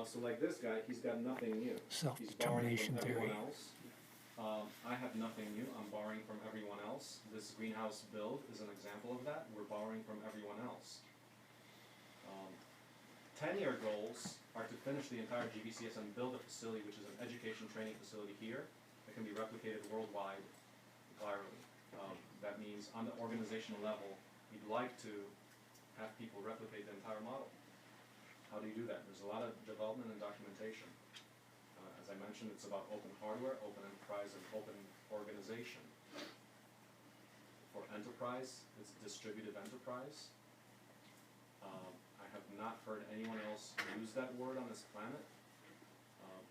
So like this guy, he's got nothing new. Self-determination theory. Else. I have nothing new. I'm borrowing from everyone else. This greenhouse build is an example of that. We're borrowing from everyone else. 10-year goals are to finish the entire GBCS and build a facility, which is an education training facility here that can be replicated worldwide virally. That means on the organizational level, we'd like to have people replicate the entire model. How do you do that? There's a lot of development and documentation. As I mentioned, it's about open hardware, open enterprise, and open organization. For enterprise, it's distributed enterprise. I have not heard anyone else use that word on this planet,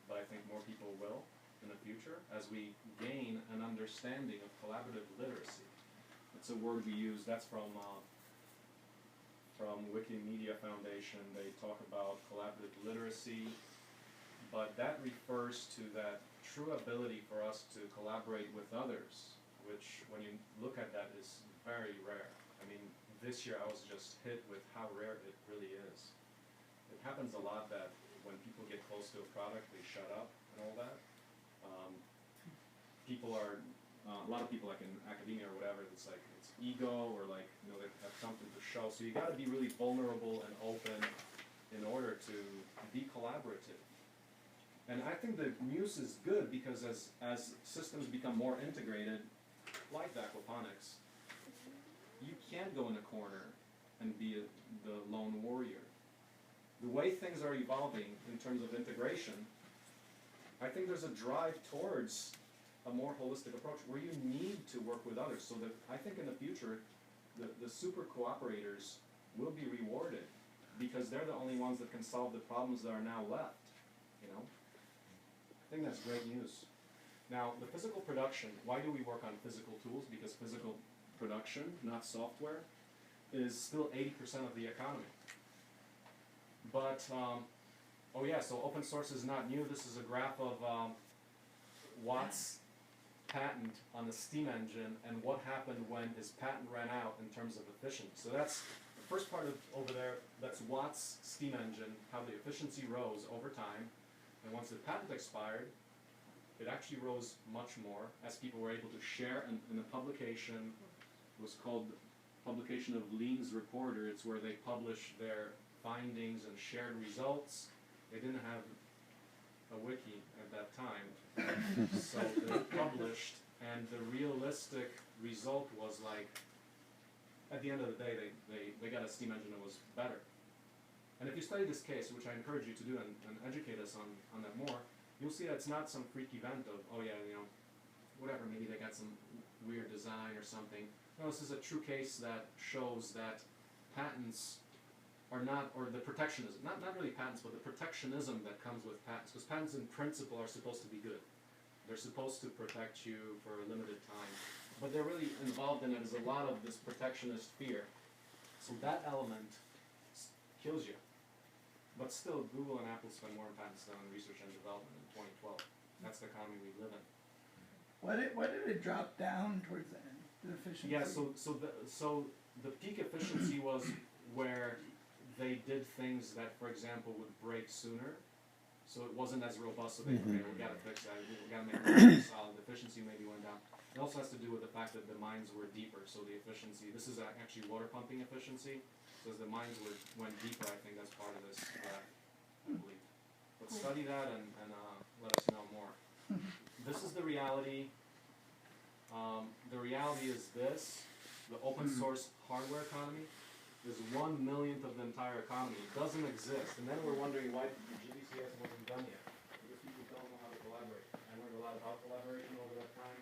but I think more people will in the future as we gain an understanding of collaborative literacy. It's a word we use, that's from Wikimedia Foundation. They talk about collaborative literacy, but that refers to that true ability for us to collaborate with others, which when you look at that is very rare. I mean, this year I was just hit with how rare it really is. It happens a lot that when people get close to a product, they shut up and all that. People are, a lot of people like in academia or whatever, it's like, it's ego or like, you know, they have something to show. So you gotta be really vulnerable and open in order to be collaborative. And I think the Muse is good because as systems become more integrated, like the aquaponics, you can't go in a corner and be the lone warrior. The way things are evolving in terms of integration, I think there's a drive towards a more holistic approach where you need to work with others. So that I think in the future, the super cooperators will be rewarded because they're the only ones that can solve the problems that are now left, you know? I think that's great news. Now, the physical production, why do we work on physical tools? Because physical production, not software, is still 80% of the economy. But, oh yeah, so open source is not new. This is a graph of Watt's patent on the steam engine and what happened when his patent ran out in terms of efficiency. So that's the first part of over there, that's Watt's steam engine, how the efficiency rose over time. And once the patent expired, it actually rose much more as people were able to share in a publication. It was called Publication of Lean's Reporter. It's where they publish their findings and shared results. They didn't have a wiki at that time, so they published, and the realistic result was like, at the end of the day, they got a steam engine that was better. And if you study this case, which I encourage you to do and educate us on that more, you'll see that it's not some freak event of, oh yeah, you know, whatever, maybe they got some weird design or something. No, this is a true case that shows that patents are not, or the protectionism, not really patents, but the protectionism that comes with patents, because patents in principle are supposed to be good. They're supposed to protect you for a limited time. But they're really involved in it is a lot of this protectionist fear. So that element kills you. But still, Google and Apple spend more on patents than on research and development in 2012. That's the economy we live in. Why did it drop down towards the end, the efficiency? Yeah, so the peak efficiency was where they did things that, for example, would break sooner. So it wasn't as robust, so they, okay, we gotta fix that, we gotta make it more solid. The efficiency maybe went down. It also has to do with the fact that the mines were deeper, so the efficiency, this is actually water pumping efficiency. So as the mines went deeper, I think that's part of this, I believe. But study that and let us know more. This is the reality. The reality is this: the open source hardware economy is 1/1,000,000th of the entire economy. It doesn't exist. And then we're wondering why the GBCS wasn't done yet. Because people don't know how to collaborate. I learned a lot about collaboration over that time.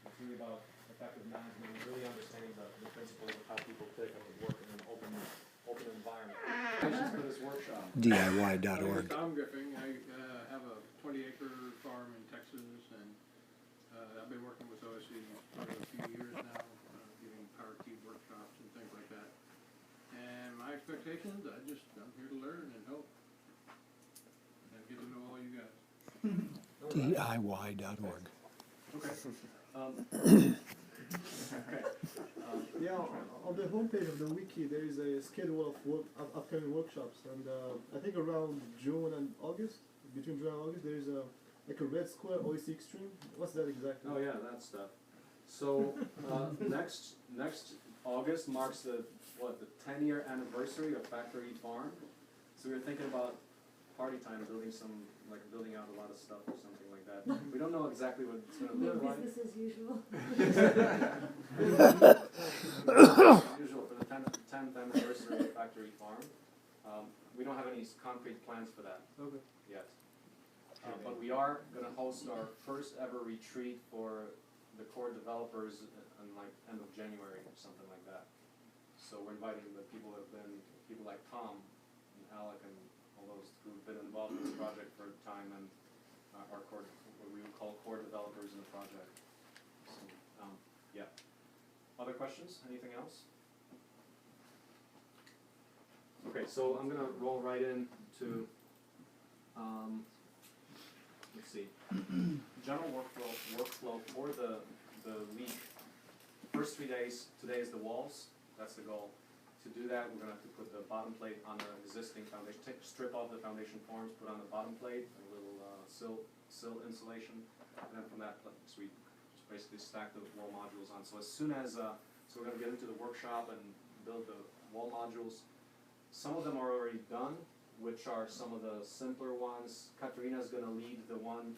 It's really about effective management and really understanding the principles of how people think and work in an open environment. Questions for this workshop? DIY.org. Tom Griffin. I have a 20-acre farm in Texas, and I've been working with OSC for a few years now, giving power cube workshops and things like that. And my expectations, I'm here to learn and help. And get to know all you guys. DIY.org. Okay. Yeah, on the homepage of the wiki there is a schedule of upcoming workshops, and I think around June and August, between June and August, there is a like a red square OEC Extreme. What's that exactly? Oh yeah, that stuff. So next August marks the 10-year anniversary of Factory Farm. So we were thinking about party time, building out a lot of stuff or something like that. We don't know exactly what it's going to No look like. business as usual. Usual for the 10th anniversary of Factory Farm. We don't have any concrete plans for that Okay. yet. But we are going to host our first ever retreat for the core developers in like end of January or something like that. So we're inviting the people that have been, people like Tom and Alec and all those who've been involved in this project for a time, and our core, what we would call core developers in the project. So, yeah. Other questions? Anything else? Okay, so I'm gonna roll right into, let's see, general workflow for the week. First 3 days, today is the walls, that's the goal. To do that, we're gonna have to put the bottom plate on the existing foundation, strip off the foundation forms, put on the bottom plate, a little sill insulation, and then from that, so we just basically stack the wall modules on. So as soon as, so we're gonna get into the workshop and build the wall modules. Some of them are already done, which are some of the simpler ones. Katerina's gonna lead the one,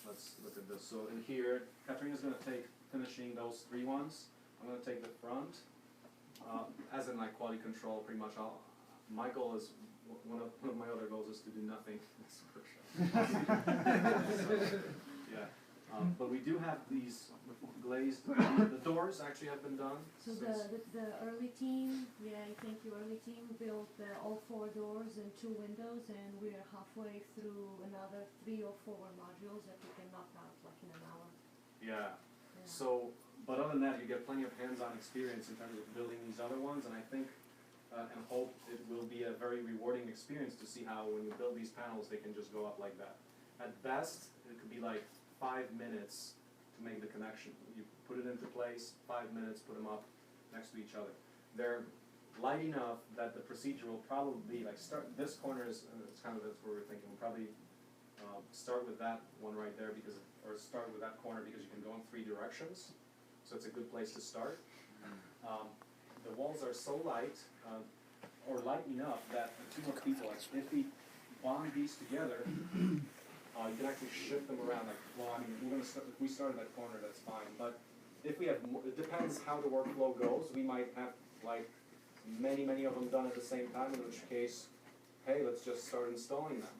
let's look at this. So in here, Katerina's gonna take finishing those 3 ones. I'm gonna take the front, as in like quality control, pretty much all. My goal is, one of my other goals is to do nothing in this workshop. So, yeah, but we do have these glazed, the doors actually have been done. So the early team, I think your early team built all 4 doors and 2 windows, and we are halfway through another 3 or 4 modules that we can knock out like in an hour. Yeah. So, but other than that, you get plenty of hands-on experience in terms of building these other ones, and I think and hope it will be a very rewarding experience to see how when you build these panels, they can just go up like that. At best, it could be like 5 minutes to make the connection. You put it into place, 5 minutes, put them up next to each other. They're light enough that the procedure will probably like start, this corner is, it's kind of, that's what we're thinking, we'll probably start with that one right there because, or start with that corner because you can go in 3 directions. So it's a good place to start. The walls are so light, or light enough that a team of people, like, if we bond these together, you can actually shift them around. Like, well, I mean, we're gonna start, if we start at that corner, that's fine. But if we have, it depends how the workflow goes. We might have like many of them done at the same time. In which case, hey, let's just start installing them.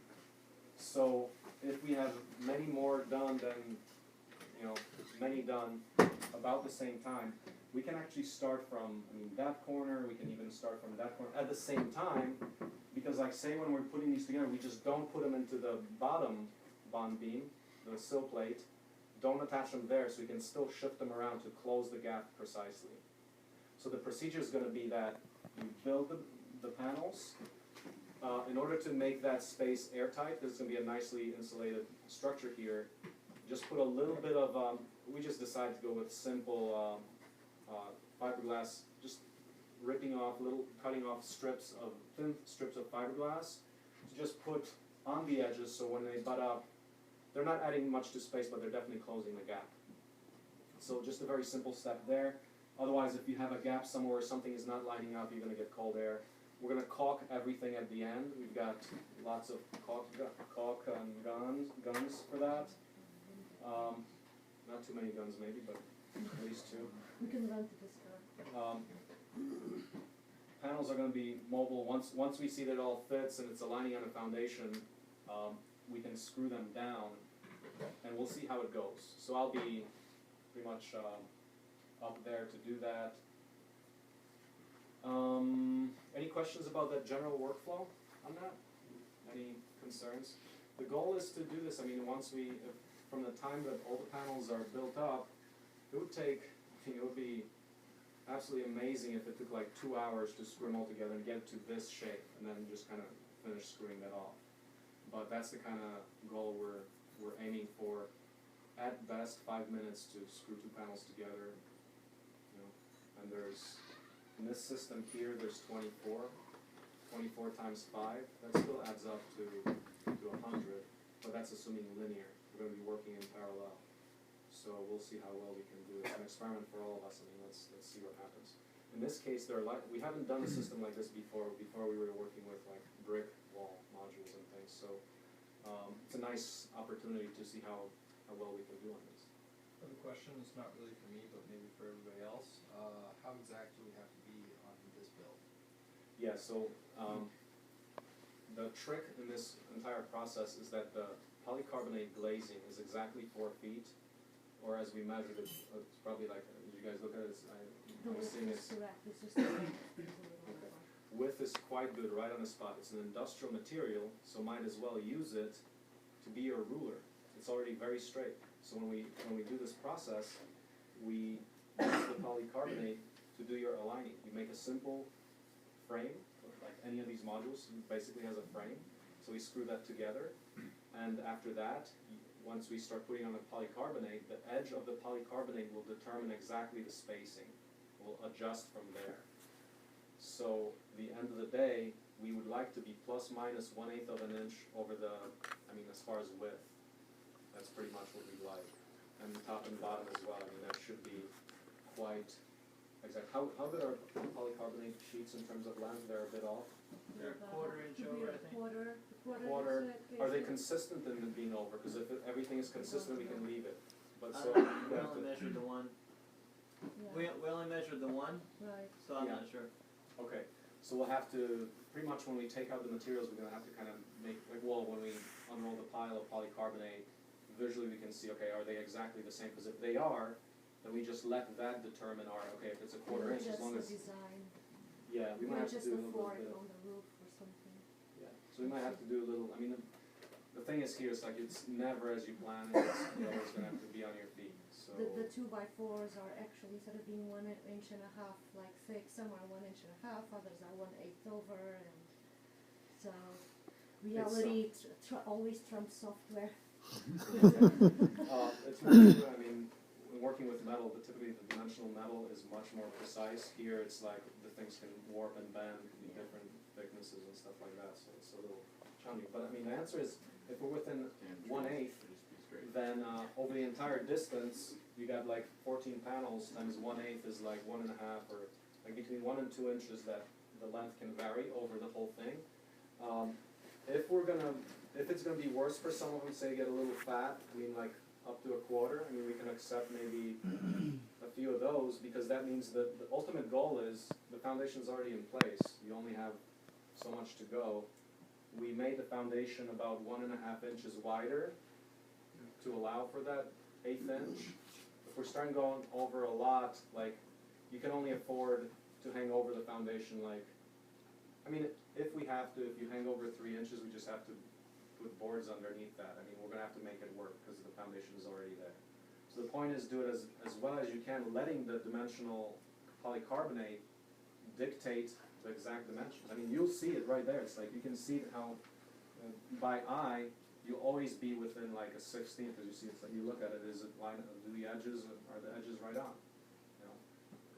So if we have many more done than, many done about the same time, we can actually start from, that corner, we can even start from that corner at the same time, because like say when we're putting these together, we just don't put them into the bottom bond beam, the sill plate, don't attach them there, so we can still shift them around to close the gap precisely. So the procedure is going to be that you build the panels. In order to make that space airtight, there's going to be a nicely insulated structure here. Just put a little bit of, we just decided to go with simple fiberglass, just cutting off thin strips of fiberglass to just put on the edges so when they butt up, they're not adding much to space, but they're definitely closing the gap. So just a very simple step there. Otherwise, if you have a gap somewhere where something is not lining up, you're going to get cold air. We're going to caulk everything at the end. We've got lots of caulk and guns for that. Not too many guns maybe, but at least 2. We can run to this car. Panels are going to be mobile. Once we see that it all fits and it's aligning on a foundation, we can screw them down, and we'll see how it goes. So I'll be pretty much up there to do that. Any questions about that general workflow on that? Any concerns? The goal is to do this, once from the time that all the panels are built up, it would take, it would be absolutely amazing if it took like 2 hours to screw them all together and get to this shape, and then just kind of finish screwing that off. But that's the kind of goal we're aiming for. at best 5 minutes to screw two panels together, you know, and there's, in this system here, there's 24 times 5, that still adds up to 100, but that's assuming linear. We're gonna be working in parallel. So we'll see how well we can do. It's an experiment for all of us. I mean, let's see what happens. In this case, we haven't done a system like this before. Before we were working with like brick wall modules and things. So it's a nice opportunity to see how well we can do on this. The question is not really for me, but maybe for everybody else. How exact do we have to be on this build? Yeah. So the trick in this entire process is that the polycarbonate glazing is exactly 4 feet, or as we measured it, it's probably like, did you guys look at it? The I'm width seeing is it's correct, it's just the length is a little Okay. over. width is quite good, right on the spot. It's an industrial material, so might as well use it to be your ruler. It's already very straight. So when we do this process, we use the polycarbonate to do your aligning. You make a simple frame, like any of these modules, it basically has a frame. So we screw that together, and after that, once we start putting on the polycarbonate, the edge of the polycarbonate will determine exactly the spacing. We'll adjust from there. So the end of the day, we would like to be plus minus 1/8 of an inch over the, as far as width. That's pretty much what we like. And top and bottom as well, that should be quite exact. How good are polycarbonate sheets in terms of length? They're a bit off. They're a quarter inch Could be over, a I think. quarter Quarter. inch, Are they basically. consistent in it being over? Because if everything is consistent, we can leave it. But so, We we have only to, measured the one, Yeah, we only measured the one, right. so I'm Yeah. not sure. okay. So we'll have to, pretty much when we take out the materials, we're gonna have to kind of make, like, well, when we unroll the pile of polycarbonate, visually we can see, okay, are they exactly the same? Because if they are, then we just let that determine our, okay, if it's a quarter inch, as long as, Just the design, yeah, we might have to just do a the little fork bit of, on the roof or something. yeah. So we might have to do a little, the thing is here, it's like, it's never as you plan it, you're always gonna have to be on your feet, so. The 2x4s are actually, instead of being 1.5 inches like thick, some are 1.5 inches, others are 1/8 over, and so reality always trumps software. It's more true, when working with metal, but typically the dimensional metal is much more precise. Here, it's like the things can warp and bend, can be different thicknesses and stuff like that, so it's a little challenging. But the answer is, if we're within 1/8, then over the entire distance, you got like 14 panels times 1/8 is like 1.5, or like between 1 and 2 inches that the length can vary over the whole thing. If it's gonna be worse for someone who say get a little fat, like up to a quarter, we can accept maybe a few of those, because that means that the ultimate goal is the foundation's already in place. You only have so much to go. We made the foundation about 1.5 inches wider to allow for that 1/8 inch. If we're starting going over a lot, like, you can only afford to hang over the foundation, like, if we have to, if you hang over 3 inches, we just have to put boards underneath that. We're gonna have to make it work because the foundation is already there. So the point is, do it as well as you can, letting the dimensional polycarbonate dictate the exact dimensions. You'll see it right there. It's like, you can see how, by eye, you'll always be within like a 1/16, as you see, it's like, you look at it, is it line, do the edges, are the edges right on?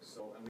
So, and